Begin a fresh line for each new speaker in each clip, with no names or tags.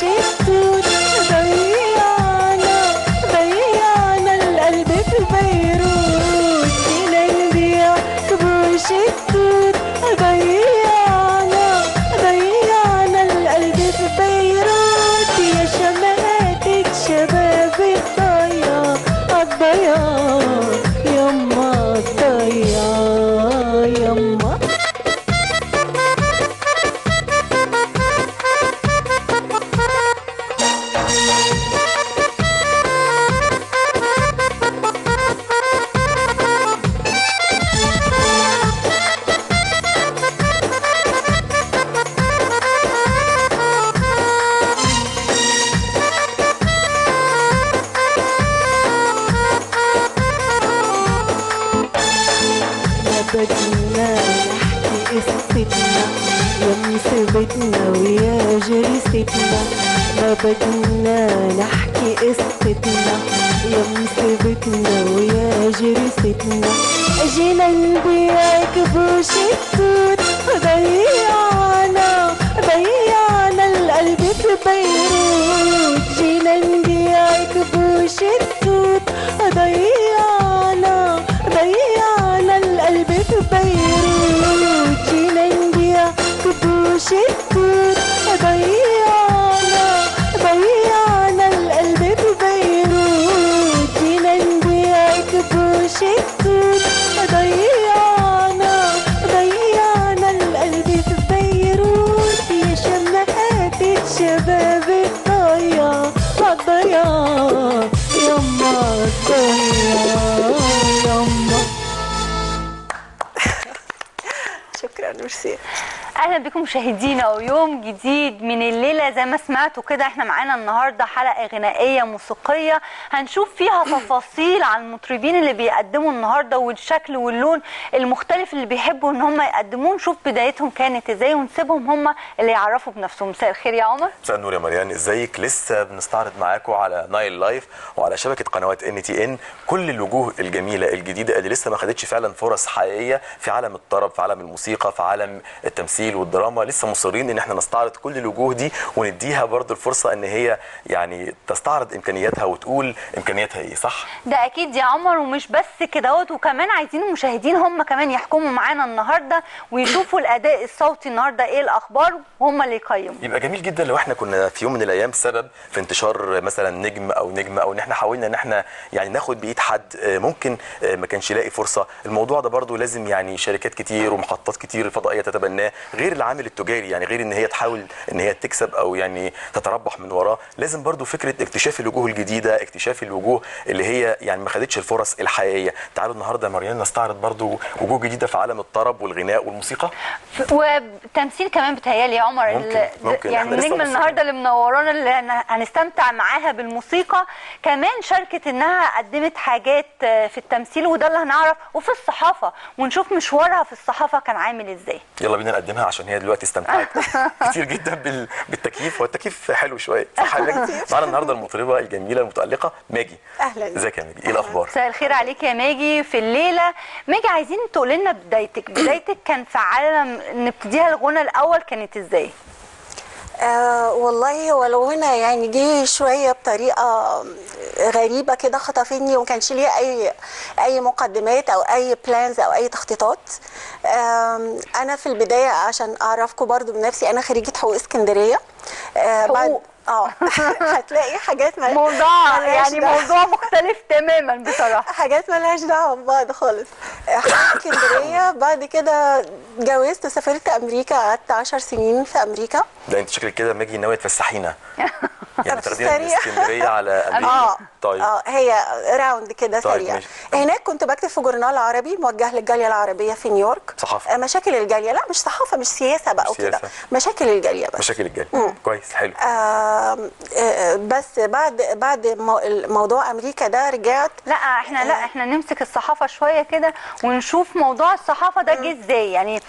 التوت، ضيعنا القلب في بيروت، جينا نبيع كبوش التوت، ضيعنا القلب في بيروت، يا شماتة شباب الضياع الضياع يما الضياع يما. بدنا نحكي قصتنا يا مصيبتنا ويا جريستنا، ما بدنا نحكي قصتنا يا مصيبتنا ويا جريستنا، جينا نبيع كبوش التوت، ضيعنا القلب في بيروت، جينا نبيع كبوش التوت، ضيعنا القلب في بيروت، جينا نبيع كبوش التوت، ضيعنا القلب في بيروت، جينا نبيع كبوش التوت، ضيعنا القلب في بيروت، يا شمعات شباب الضياع الضياع يما الضياع يما. شكرا ميرسي.
اهلا بكم مشاهدينا ويوم جديد من الليله. زي ما سمعتوا كده احنا معانا النهارده حلقه غنائيه موسيقيه هنشوف فيها تفاصيل عن المطربين اللي بيقدموا النهارده والشكل واللون المختلف اللي بيحبوا ان هم يقدموه، نشوف بدايتهم كانت ازاي ونسيبهم هم اللي يعرفوا بنفسهم. مساء الخير يا عمر.
مساء النور يا مريان، ازيك؟ لسه بنستعرض معاكم على نايل لايف وعلى شبكه قنوات NTN كل الوجوه الجميله الجديده اللي لسه ما خدتش فعلا فرص حقيقيه في عالم الطرب، في عالم الموسيقى، في عالم التمثيل والدراما. لسه مصرين ان احنا نستعرض كل الوجوه دي ونديها برضو الفرصه ان هي يعني تستعرض امكانياتها وتقول امكانياتها ايه. صح؟
ده اكيد يا عمر، ومش بس كده وكمان عايزين المشاهدين هم كمان يحكموا معانا النهارده ويشوفوا الاداء الصوتي النهارده ايه الاخبار وهم اللي يقيموا.
يبقى جميل جدا لو احنا كنا في يوم من الايام سبب في انتشار مثلا نجم او نجمه، او ان احنا حاولنا ان احنا يعني ناخد بايد حد ممكن ما كانش يلاقي فرصه. الموضوع ده برضو لازم يعني شركات كتير ومحطات كتير فضائيه تتبناه، غير العامل التجاري، يعني غير ان هي تحاول ان هي تكسب او يعني تتربح من وراه. لازم برضو فكره اكتشاف الوجوه الجديده، اكتشاف الوجوه اللي هي يعني ما خدتش الفرص الحقيقيه. تعالوا النهارده يا مريان نستعرض برضو وجوه جديده في عالم الطرب والغناء والموسيقى
والتمثيل كمان. بتهيالي يا عمر
ممكن
يعني النجمه النهارده اللي منورانا اللي هنستمتع معاها بالموسيقى، كمان شاركت انها قدمت حاجات في التمثيل وده اللي هنعرف، وفي الصحافه ونشوف مشوارها في الصحافه كان عامل ازاي.
يلا بينا نقدمها عشان هي دلوقتي استمتعت كتير جدا بالتكييف، والتكييف حلو شويه. صح يا ماجي؟ معانا النهارده المطربه الجميله المتالقه ماجي.
اهلا.
ازيك يا ماجي؟ ايه الاخبار؟
مساء الخير عليك يا ماجي في الليله. ماجي عايزين تقول لنا بدايتك كان في عالم نبتديها الغنى الاول كانت ازاي؟
والله هو الغنى يعني جه شويه بطريقه غريبه كده، خطفتني وما كانش ليها اي مقدمات او اي بلانز او اي تخطيطات. انا في البدايه عشان اعرفكم برضو بنفسي، انا خريجه حقوق اسكندريه. بعد هتلاقي حاجات
موضوع يعني موضوع مختلف تماما بصراحه،
حاجات مالهاش دعوه ببعض خالص. اسكندريه. بعد كده اتجوزت وسافرت امريكا، قعدت 10 سنين في امريكا.
ده انت شكلك كده ماجي ناويه تفسحينا يعني تاخدينا من اسكندريه على امريكا. طيب
هي راوند كده سريع. هناك كنت بكتب في جورنال عربي موجه للجاليه العربيه في نيويورك.
صحافه؟
مشاكل الجاليه. لا مش صحافه، مش سياسه بقى وكده، مشاكل الجاليه بس.
مشاكل الجاليه. كويس، حلو.
بس بعد موضوع امريكا ده رجعت.
احنا نمسك الصحافه شويه كده ونشوف موضوع الصحافه ده جه ازاي. يعني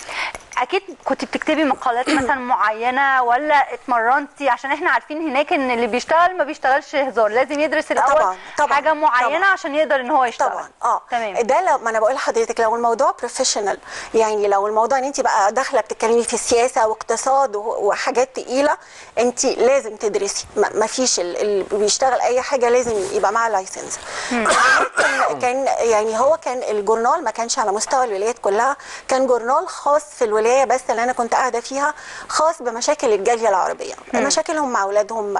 اكيد كنت بتكتبي مقالات مثلا معينه ولا اتمرنتي؟ عشان احنا عارفين هناك ان اللي بيشتغل ما بيشتغلش هزار، لازم يدرس الاول
طبعا
حاجه معينه
طبعا
عشان يقدر ان هو يشتغل.
طبعا
تمام.
ده لو ما انا بقول لحضرتك لو الموضوع بروفيشنال، يعني لو الموضوع ان انت بقى داخله بتتكلمي في السياسه واقتصاد وحاجات تقيله، انت لازم تدرسي. ما فيش اللي بيشتغل اي حاجه لازم يبقى معاه لايسنس. كان يعني هو كان الجورنال ما كانش على مستوى الولايات كلها، كان جورنال خاص في الولايه بس اللي انا كنت قاعده فيها، خاص بمشاكل الجاليه العربيه، مشاكلهم مع اولادهم،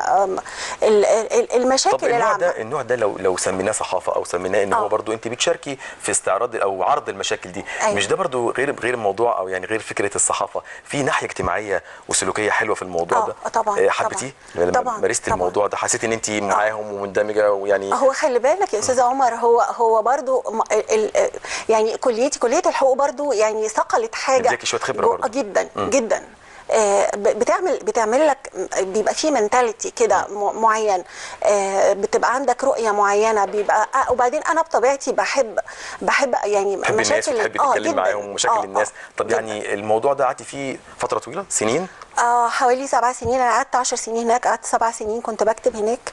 المشاكل
طب النوع
العامه.
ده لو سميناه صحافه او سميناه ان هو برضو انت بتشاركي في استعراض او عرض المشاكل دي،
أيوة.
مش ده برضو غير الموضوع، او يعني غير فكره الصحافه في ناحيه اجتماعيه وسلوكيه حلوه في الموضوع ده؟
طبعا
حبيتيه
طبعا
لما مارست الموضوع ده؟ حسيتي ان انت معاهم ومندمجه ويعني؟
هو خلي بالك يا استاذ عمر، هو برضو يعني كليه الحقوق برضو يعني صقلت حاجه
اداكي شويه خبره برضو
جدا جدا. بتعمل لك، بيبقى في منتاليتي كده معين، بتبقى عندك رؤيه معينه، بيبقى وبعدين انا بطبيعتي بحب يعني
مشاكل الناس وتحبي تتكلمي معاهم ومشاكل الناس. طب يعني الموضوع ده قعدتي فيه فتره طويله، سنين؟
حوالي 7 سنين. انا قعدت 10 سنين هناك، قعدت 7 سنين كنت بكتب هناك.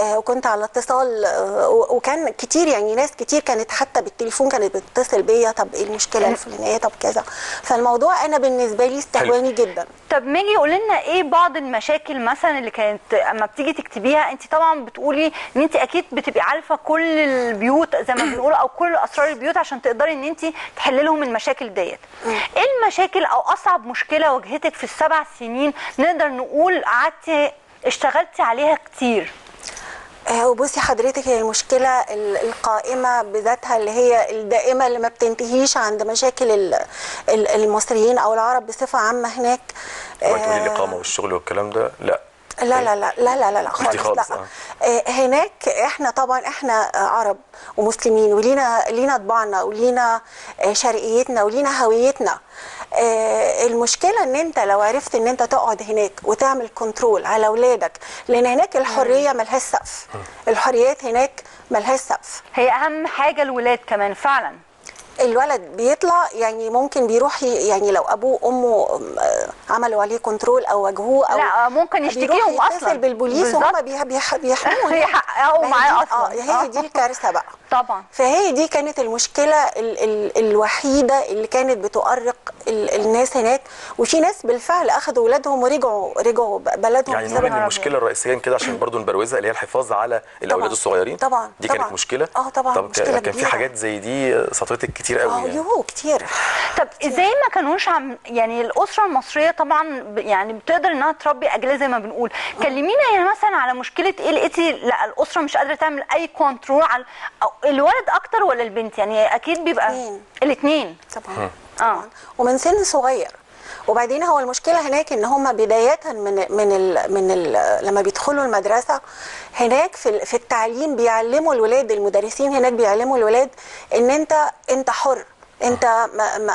وكنت على اتصال، وكان كتير يعني ناس كتير كانت حتى بالتليفون كانت بتتصل بيا، طب ايه المشكله الفلانيه، طب كذا. فالموضوع انا بالنسبه لي استهواني جدا.
طب ميجي قولي لنا ايه بعض المشاكل مثلا اللي كانت اما بتيجي تكتبيها؟ انت طبعا بتقولي ان انت اكيد بتبقي عارفه كل البيوت زي ما بنقول، او كل اسرار البيوت عشان تقدري ان انت تحلي لهم المشاكل ديت. ايه المشاكل او اصعب مشكله واجهتك في ال7 سنين نقدر نقول قعدتي اشتغلتي عليها كتير؟
وبصي حضرتك، هي المشكله القائمه بذاتها اللي هي الدائمه اللي ما بتنتهيش عند مشاكل المصريين او العرب بصفه عامه هناك.
تقولي الاقامه والشغل والكلام ده؟ لا
لا لا لا لا لا لا خالص لا. هناك احنا طبعا احنا عرب ومسلمين، ولينا طباعنا ولينا شرقيتنا ولينا هويتنا. المشكله ان انت لو عرفت ان انت تقعد هناك وتعمل كنترول على اولادك، لان هناك الحريه ملهاش سقف، الحريات هناك ملهاش سقف.
هي اهم حاجه الولاد كمان فعلا.
الولد بيطلع يعني ممكن بيروح يعني لو ابوه وامه عملوا عليه كنترول او واجهوه، او
لا ممكن يشتكيهم اصلا،
يتصل بالبوليس وهم بيحموه
يحققوا معاه اصلا.
هي دي الكارثه بقى
طبعا.
فهي دي كانت المشكله الوحيده اللي كانت بتؤرق الناس هناك. وفي ناس بالفعل اخذوا اولادهم ورجعوا بلدهم.
يعني نقول ان المشكله الرئيسيه كده عشان برضو نبروزها اللي هي الحفاظ على الاولاد الصغيرين.
طبعا
دي كانت مشكله.
طبعا
طب
مشكله
كان في حاجات زي دي سطرتك كتير قوي يعني.
كتير.
طب ازاي ما كانوش يعني الاسره المصريه طبعا يعني بتقدر انها تربي اجيال زي ما بنقول؟ كلمينا يعني مثلا على مشكله ايه لقيتي لا الاسره مش قادره تعمل اي كنترول على الولد اكتر ولا البنت؟ يعني اكيد بيبقى الاثنين
طبعا ومن سن صغير. وبعدين هو المشكله هناك ان هم بدايه من لما بيدخلوا المدرسه هناك في التعليم بيعلموا الولاد، المدرسين هناك بيعلموا الولاد ان انت حر، انت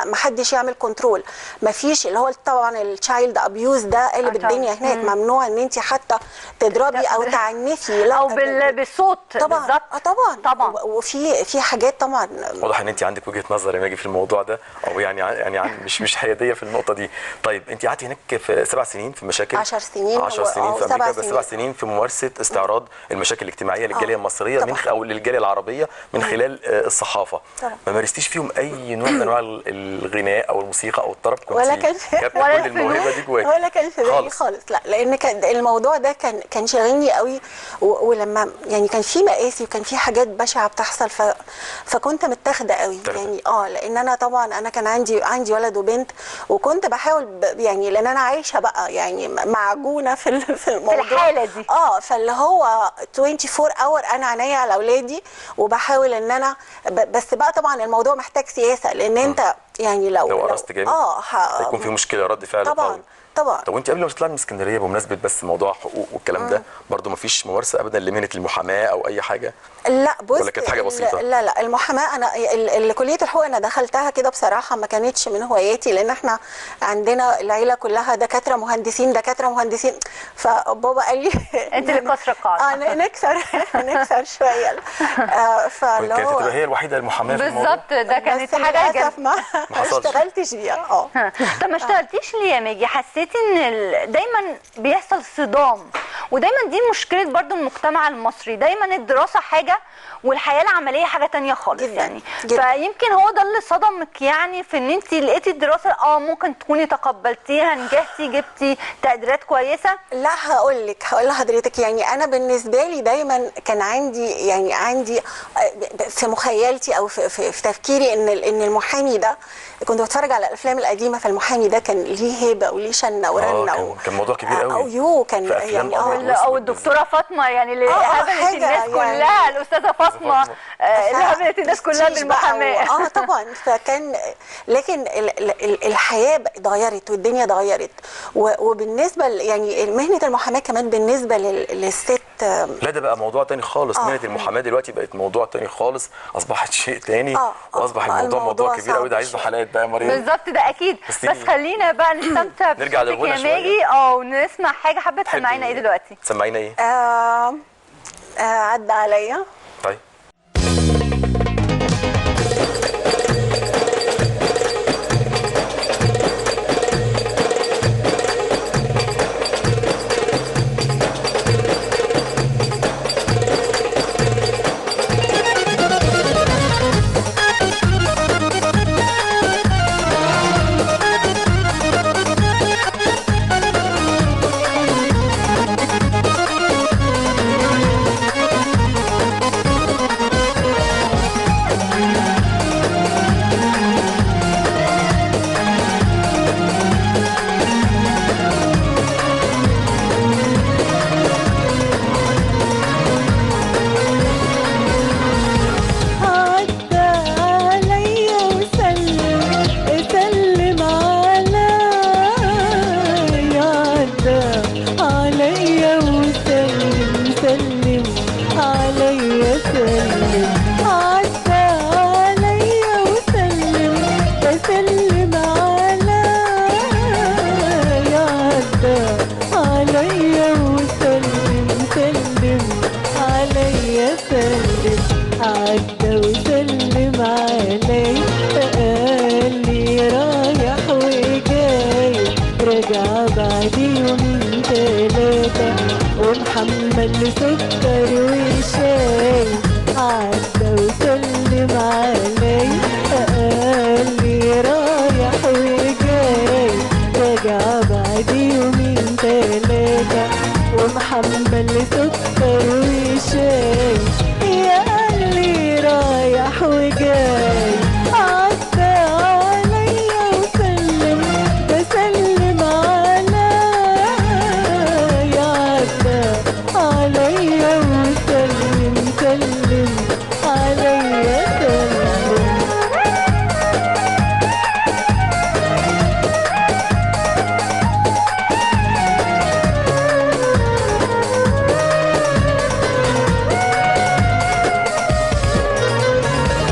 ما حدش يعمل كنترول، ما فيش اللي هو طبعا التشايلد ابيوز ده قلب الدنيا هناك. ممنوع ان انت حتى تضربي او تعنفي، لا
او بالصوت.
طبعا
طبعا
وفي حاجات طبعا.
واضح ان انت عندك وجهه نظر يا ماجي في الموضوع ده، او يعني مش حياديه في النقطه دي. طيب انت قعدتي هناك في 7 سنين في مشاكل،
10 سنين
10 سنين في امريكا، بس 7 سنين في ممارسه استعراض المشاكل الاجتماعيه للجاليه المصريه او للجاليه العربيه من خلال الصحافه. ما مارستيش فيهم اي نوع من انواع الغناء او الموسيقى او الطرب؟ كنت
ولا كان
كل الموهبه دي جواك؟
ولا كان في بالي خالص. لا لان كان الموضوع ده كان شاغلني قوي. ولما يعني كان في مآسي وكان في حاجات بشعه بتحصل، فكنت متاخده قوي يعني. لان انا طبعا انا كان عندي ولد وبنت، وكنت بحاول يعني لان انا عايشه بقى يعني معجونه في الموضوع
في الحاله دي.
فاللي هو 24 اور انا عينيا على اولادي وبحاول ان انا بس بقى طبعا الموضوع محتاج سياسه، لان انت يعني لو
قرصت جامد هيكون في مشكله رد فعل
طبعا.
طب وانت قبل ما تطلعي من اسكندريه بمناسبه بس موضوع حقوق والكلام ده، برضو ما فيش ممارسه ابدا لمهنه المحاماه او اي حاجه؟
لا بص،
ولا كانت حاجه بسيطه؟
لا المحاماه انا كليه الحقوق انا دخلتها كده بصراحه، ما كانتش من هواياتي، لان احنا عندنا العيله كلها دكاتره مهندسين. فبابا قال لي
انت اللي كسر القاعده.
نكسر شويه.
كانت تبقى هي الوحيده المحاماه في الموضوع.
بالظبط، ده كانت حاجه
للاسف
ما حصلش.
اشتغلتش بيها.
طب ما اشتغلتيش ليه يا ماجي؟ حسيتي ان دايما بيحصل صدام، ودايما دي مشكله برضو المجتمع المصري، دايما الدراسه حاجه والحياه العمليه حاجه تانية خالص.
جداً.
يعني
جداً.
فيمكن هو ده اللي صدمك، يعني في ان انت لقيتي الدراسه ممكن تكوني تقبلتيها، نجحتي، جبتي تقديرات كويسه.
لا، هقول لحضرتك، يعني انا بالنسبه لي دايما كان عندي في مخيلتي او في تفكيري ان المحامي ده، كنت بتفرج على الافلام القديمه، فالمحامي ده كان ليه هيبه وليه شنه ورنه
كان موضوع كبير قوي.
كان يعني
او الدكتوره فاطمه يعني اللي هبلت الناس كلها،
يعني
الاستاذه فاطمه اللي هبلت الناس كلها بالمحاماه.
طبعا. فكان لكن الحياه اتغيرت والدنيا اتغيرت، وبالنسبه يعني مهنه المحاماه كمان بالنسبه للست،
لا ده بقى موضوع تاني خالص. مهنه المحاماه دلوقتي بقت موضوع تاني خالص، اصبحت شيء تاني. واصبح الموضوع موضوع كبير قوي، ده عايز له حلقات بقى يا مريم.
بالظبط، ده اكيد. بس خلينا بقى نستمتع
نرجع
بصوتك
للغنى
يا ماجي ونسمع حاجه. حابه تسمعينا ايه دلوقتي؟
تسمعينا ايه؟
عدى عليا.
طيب.
محمل سكر وشاي، عدى وسلم علي، قال لي رايح وجاي، راجع بعد يومين تلاتة، ومحمل سكر وشاي، يا قال لي رايح وجاي، عدى عليا وسلم، بسلم عليا وسلم، سلم عليا سلم.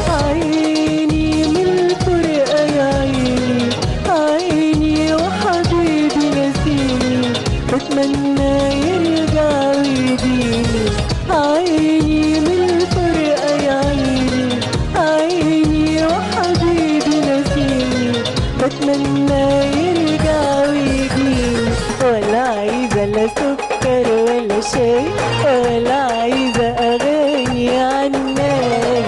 عيني من الفرقة يا عيني، عيني وحبيبي نسيني، بتمنى يرجع ويجيني، عيني من الفرقة يا عيني، عيني وحبيبي نسيني، بتمنى يرجع ويجيني، ولا عايزة لا سكر ولا شاي، ولا عايزة أغاني عناي،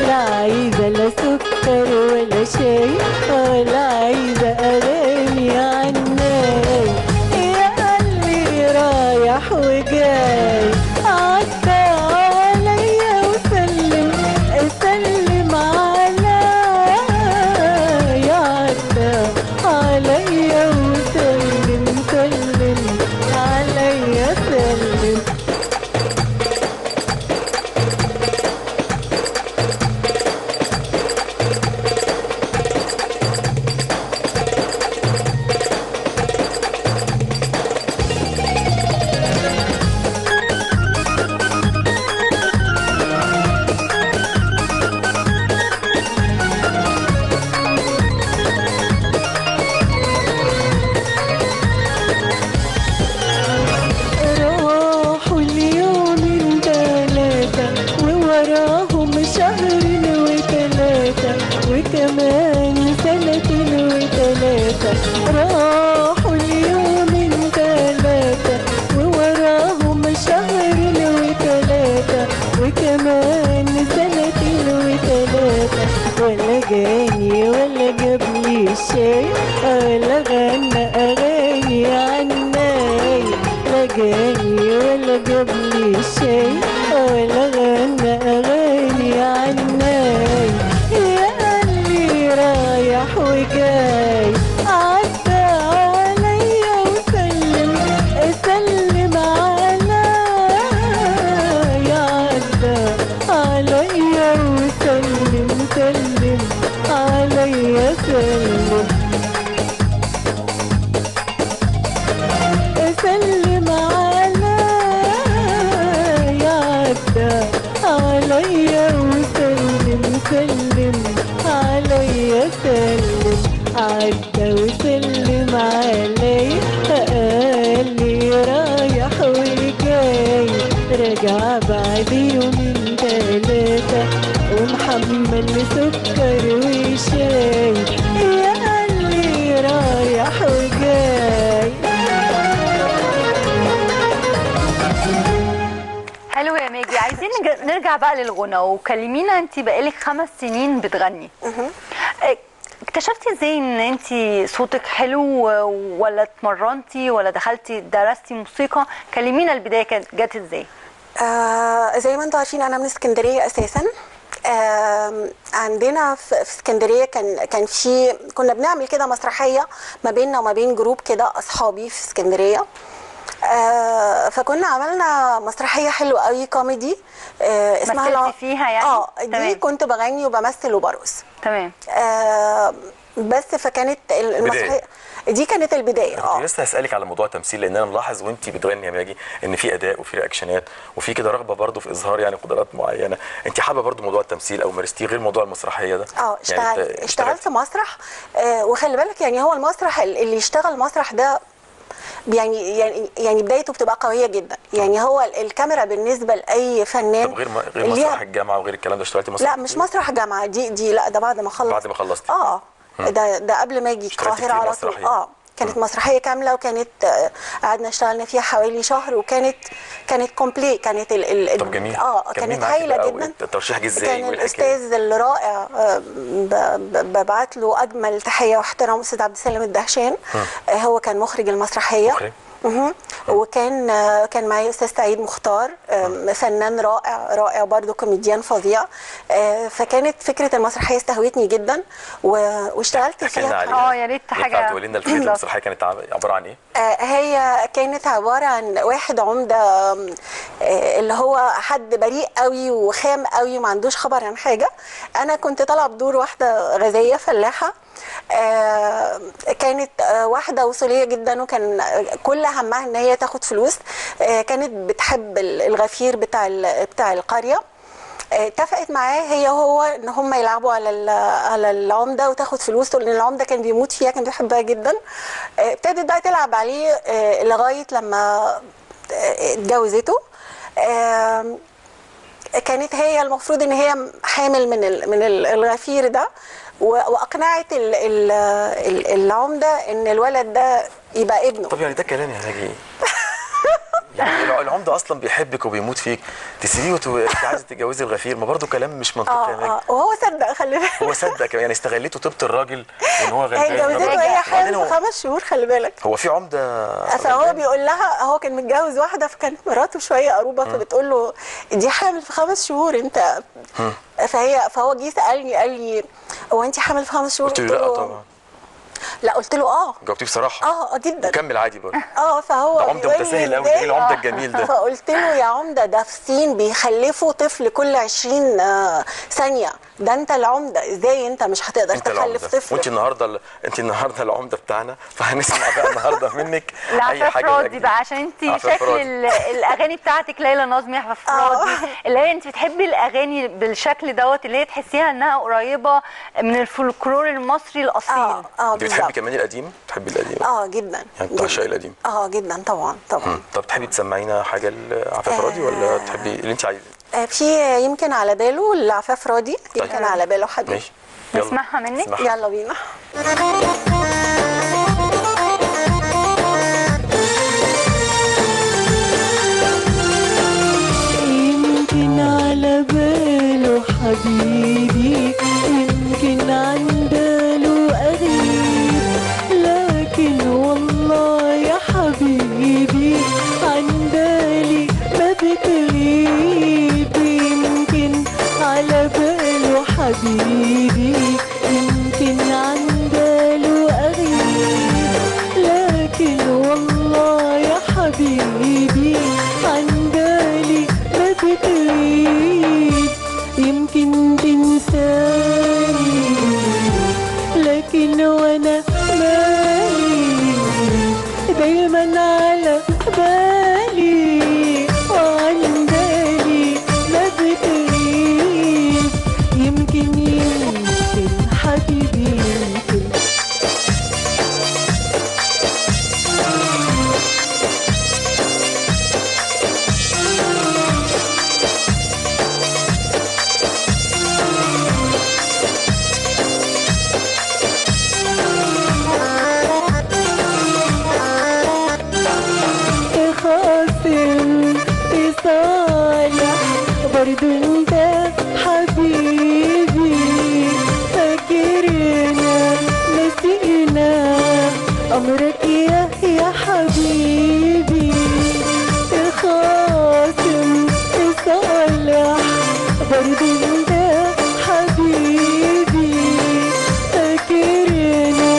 لا عايزة لا سكر ولا شاي، ولا عايزة أغاني عناي، يا قلبي رايح وجاي، عدى عليا وسلم، سلم عليا، عدى عليا وسلم، سلم عليا سلم. شيء ولا غنى أغاني عناي، لا جاني ولا جابلي شيء ولا غنى أغاني عناي. يا قلبي رايح وجاي عدى عليا وسلم سلم عليا، عدى عليا وسلم سلم عليا سلم سلم عليا، عدى عليا وسلم سلم عليا سلم عدى وسلم عليا. قال لي رايح وجاي راجع بعد يومين تلاتة ومحمل سكر وشاي. يا قال لي رايح وجاي.
حلو يا ماجي. عايزين نرجع بقى للغنى، وكلمينا انت بقالك 5 سنين بتغني. اكتشفتي ازاي ان انت صوتك حلو، ولا اتمرنتي ولا دخلتي درستي موسيقى؟ كلمينا البدايه كانت جت ازاي؟
زي ما انتم عارفين انا من اسكندريه اساسا. عندنا في اسكندريه كان في كنا بنعمل كده مسرحيه ما بيننا وما بين جروب كده اصحابي في اسكندريه. فكنا عملنا مسرحيه حلوه قوي كوميدي اسمها
مثلتي فيها يعني؟
دي
تمام.
كنت بغني وبمثل وبرقص.
تمام.
بس فكانت المسرحيه دي كانت البدايه.
كنت لسه هسألك على موضوع التمثيل، لان انا ملاحظ وانت بتغني يا ماجي ان في اداء وفي رياكشنات وفي كده رغبه برضه في اظهار يعني قدرات معينه. انت حابه برضه موضوع التمثيل او مارستيه غير موضوع المسرحيه ده؟
اشتغلت مسرح. وخلي بالك يعني هو المسرح اللي يشتغل مسرح ده يعني بدايته بتبقى قويه جدا. يعني هو الكاميرا بالنسبه لاي فنان.
طب غير مسرح الجامعه وغير الكلام ده اشتغلتي مسرح؟
لا مش مسرح جامعه، دي لا ده بعد ما خلصت. ده قبل ما اجي القاهره على طول. كانت مسرحيه كامله، وكانت قعدنا اشتغلنا فيها حوالي شهر، وكانت كومبلي. كانت
طب جميل.
كانت هايله جدا.
الترشيح جه ازاي؟
كان الاستاذ الرائع ببعت له اجمل تحيه واحترام الاستاذ عبد السلام الدهشان. هو كان مخرج المسرحيه. وكان معايا استاذ سعيد مختار، فنان رائع برضه، كوميديان فظيع. فكانت فكره المسرحيه استهوتني جدا واشتغلت فيها.
يا ريت حاجه
تقولي لنا الفكره. المسرحيه كانت عباره عن ايه؟
هي كانت عباره عن واحد عمده، اللي هو حد بريء قوي وخام قوي وما عندوش خبر عن حاجه. انا كنت طالعه بدور واحده غازيه فلاحه. كانت واحده وصوليه جدا، وكان كل همها ان هي تاخد فلوس. كانت بتحب الغفير بتاع القريه. اتفقت معاه هي وهو ان هم يلعبوا على العمده وتاخد فلوس، لان العمده كان بيموت فيها، كان بيحبها جدا. ابتدت بقى تلعب عليه لغايه لما اتجوزته. كانت هي المفروض ان هي حامل من الغفير ده، واقنعت العمده ان الولد ده يبقى ابنه.
طب يعني ده كلام يا ناجي؟ يعني العمده اصلا بيحبك وبيموت فيك، تسيبيه وانت عايزه تتجوزي الغفير؟ ما برضه كلام مش منطقي يا ناجي.
وهو صدق، خلي بالك.
هو صدق كمان، يعني استغليته طيبه الراجل وان هو غلبان.
هي جوزته وهي حامل في 5 شهور، خلي بالك.
هو في عمده
فهو بيقول لها، هو كان متجوز واحده فكانت مراته شويه قروبه، فبتقول له دي حامل في 5 شهور انت. فهو جه سالني قال لي هو انت حامل في 5 شهور؟
قلت له لا طبعا.
لا قلت له
جاوبتيه بصراحه؟
جدا.
وكمل عادي برضه.
فهو
ده عمده متساهل قوي. ايه العمده الجميل ده؟
فقلت له يا عمده ده في الصين بيخلفوا طفل كل 20 ثانيه. ده انت العمده، ازاي انت مش هتقدر تخلف طفل؟
وانت النهارده العمده بتاعنا، فهنسمع بقى النهارده منك اي حاجه.
راضي بقى، عشان انت شكل الاغاني بتاعتك ليلى نظمي عفاف راضي، اللي هي انت بتحبي الاغاني بالشكل دوت، اللي هي تحسيها انها قريبه من الفولكلور المصري الاصيل.
انت بتحبي كمان القديم؟ بتحبي القديم؟
جدا.
يعني بتعشقي القديم؟
جدا طبعا.
طب تحبي تسمعينا حاجه لعفاف راضي، ولا تحبي اللي انت عايزاه؟
في يمكن على باله لعفاف راضي. يمكن على باله حبيبي.
ماشي،
نسمعها منك.
يلا بينا.
يمكن على باله حبيبي، يمكن عن باله قريب، حبيبي يمكن عن باله أغيب، لكن والله يا حبيبي عن بالي ما بتغيب. يمكن تنساني لكن وانا مالي دايما على بالي، وعن بالي ما بتغيب. يمكن حبيبي يمكن تخاصم تصالح برضو انت حبيبي، فاكرنا نسينا امرك يا حبيبي. تخاصم تصالح برضو انت حبيبي، فاكرنا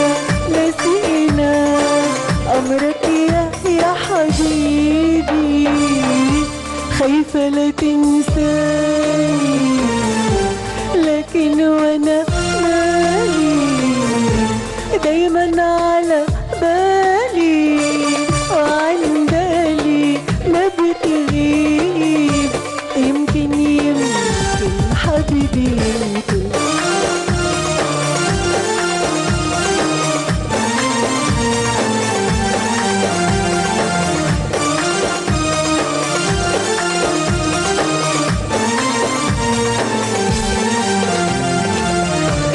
نسينا امرك يا حبيبي. خايفة لا تنساني لكن وانا مالي دايما على بالي، وعن بالي ما بتغيب. يمكن حبيبي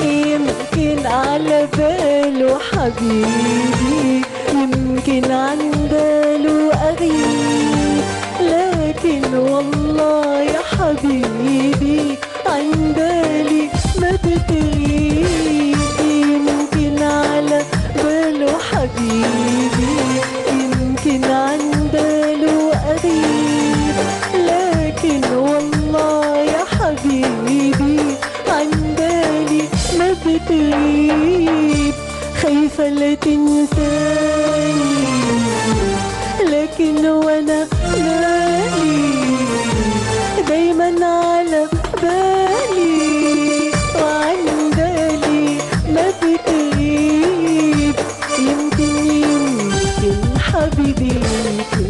يمكن على باله حبيبي يمكن عن باله أغيب، لكن والله يا حبيبي عن بالي ما بتغيب. يمكن على باله حبيبي يمكن عن باله أغيب، لكن والله يا حبيبي عن بالي ما بتغيب. خايفة لا تنساني لكن وانا مالي دايما على بالي، وعن بالي ما بتغيب. يمكن حبيبي يمكن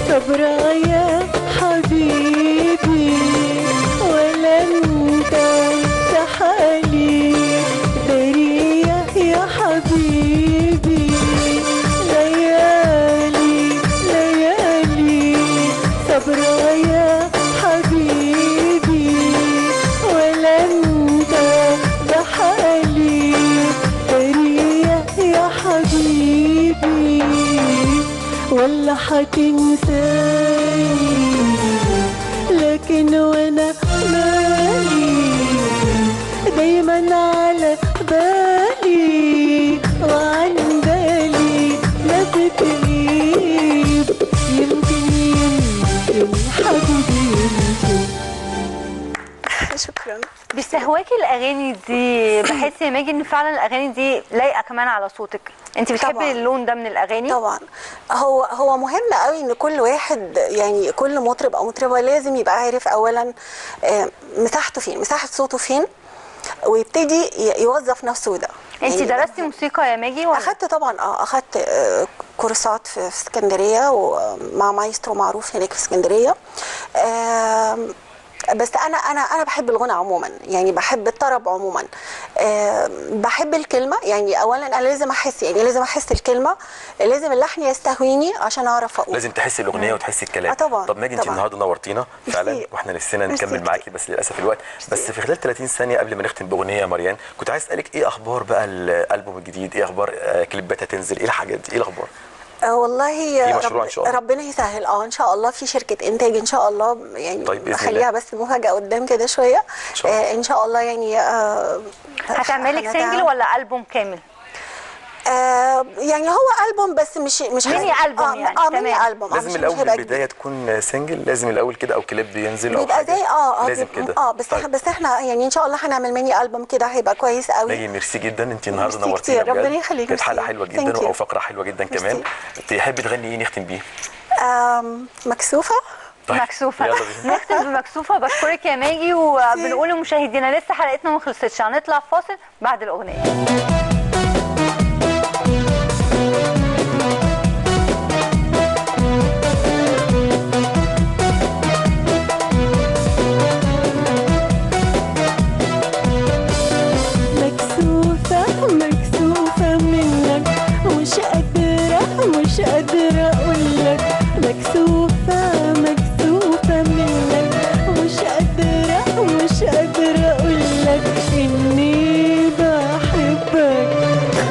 صبرا يا حبيبي ولا انت تحالي درية يا حبيبي. ليالي ليالي صبرا يا حبيبي ولا انت تحالي درية يا حبيبي. ولا حتنساني لكن وانا مالي دايما على بالي، وعن بالي ما بتغيب. يمكن حبيبي يمكن.
شكرا.
بيستهواكي الاغاني دي؟ بحس يا ماجي ان فعلا الاغاني دي لايقه كمان على صوتك. انت بتحبي
طبعاً.
اللون ده من الاغاني؟
طبعا. هو مهم قوي ان كل واحد، يعني كل مطرب او مطربه لازم يبقى عارف اولا مساحته فين، مساحه صوته فين، ويبتدي يوظف نفسه ده.
انت
يعني
درستي موسيقى يا ماجي ولا؟
اخدت طبعا اخدت كورسات في اسكندريه ومع مايسترو معروف هناك في اسكندريه. بس انا بحب الغنى عموما، يعني بحب الطرب عموما. بحب الكلمه، يعني اولا انا لازم احس، يعني لازم احس الكلمه، لازم اللحن يستهويني عشان اعرف اقول.
لازم تحسي الاغنيه وتحسي الكلام.
طبعا.
طب ماجي انت النهارده نورتينا فعلا، واحنا نفسنا نكمل معاكي بس للاسف الوقت. بس في خلال 30 ثانيه قبل ما نختم باغنيه يا مريان، كنت عايز اسالك ايه اخبار بقى الالبوم الجديد؟ ايه اخبار كليبات هتنزل؟ ايه الحاجات دي؟ ايه الاخبار؟
والله
في مشروع إن شاء الله؟
ربنا يسهل. ان شاء الله في شركه انتاج ان شاء الله، يعني
طيب بإذن
خليها
الله.
بس مفاجاه قدام كده شويه.
إن شاء الله.
ان شاء الله يعني
هتعملك سنجل ولا ألبوم كامل؟
يعني هو ألبوم بس مش
ميني ألبوم يعني.
ميني
تمام.
ألبوم.
لازم الاول البدايه تكون سنجل، لازم الاول كده او كليب ينزل او
بيبقى
حاجه
زي
لازم كده.
بس
طيب.
بس احنا يعني ان شاء الله هنعمل ميني ألبوم كده هيبقى كويس قوي.
ماجي ميرسي جدا، انت النهارده
ميرسي
نورتينا
كتير،
بجد.
ربنا يخليك.
كانت حلقه حلوه جدا
Thank you.
وفقره حلوه جدا كمان. تحبي تغني ايه نختم بيه؟
مكسوفه.
طيب.
مكسوفة.
يلا بينا.
نختم بمكسوفة. بشكرك يا ماجي، وبنقول لمشاهدينا لسه حلقتنا ما خلصتش، هنطلع فاصل بعد الأغنية.
مكسوفة منك، مش قادرة أقولك. مكسوفة منك، مش قادرة أقولك إني بحبك.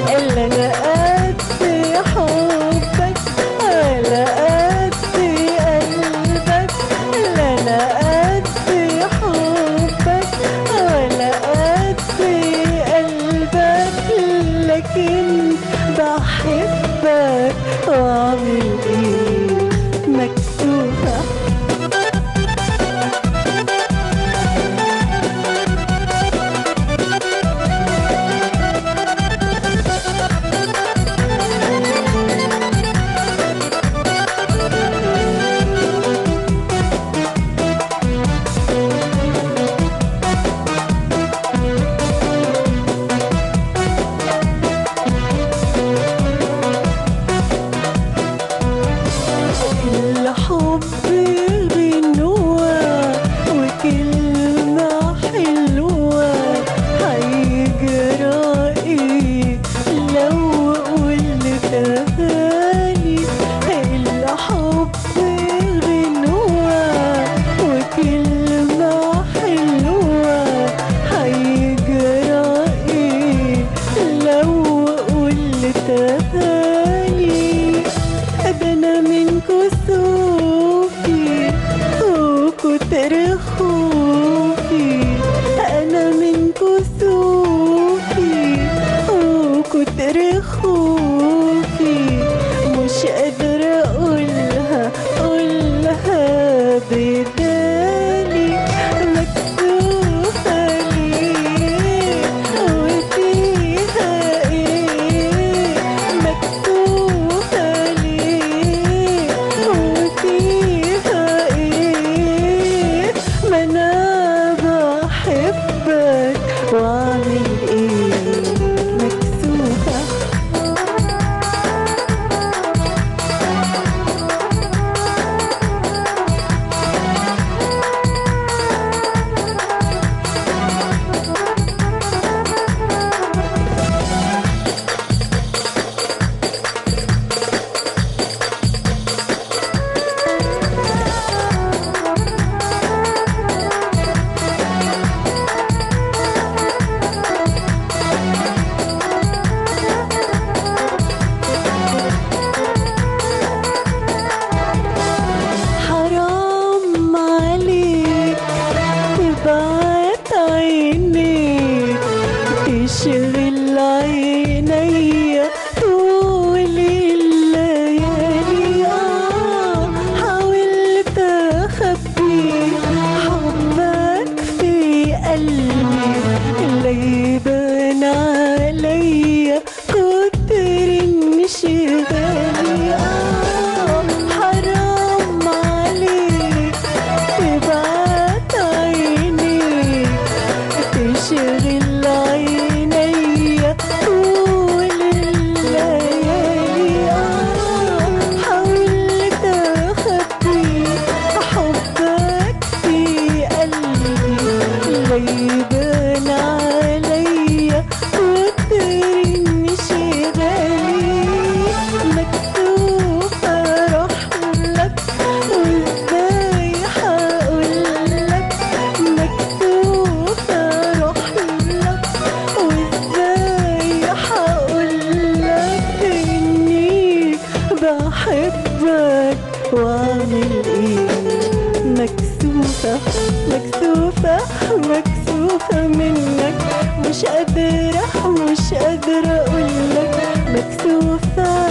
إلا أنا قد حبك على قد قلبك. إلا أنا قد حبك على قد قلبك، لكن بحبك وأعمل إيه؟ مكسوفة. الحب غنوة وكلمة حلوة، هيجرى ايه لو قلت أغاني؟ الحب غنوة وكلمة حلوة، هيجرى ايه لو قلت أغاني؟ ده أنا من كسوفي وكتر خوفي، أنا من كسوفي وكتر خوفي، مش قادرة أقولها بدالي. مكسوفة ليه وفيها إيه؟ مكسوفة ليه وفيها إيه؟ ما أنا بحبك وأعمل إيه؟ مكسوفة. بحبك واعمل ايه؟ مكسوفة مكسوفة مكسوفة منك، مش قادرة اقولك مكسوفة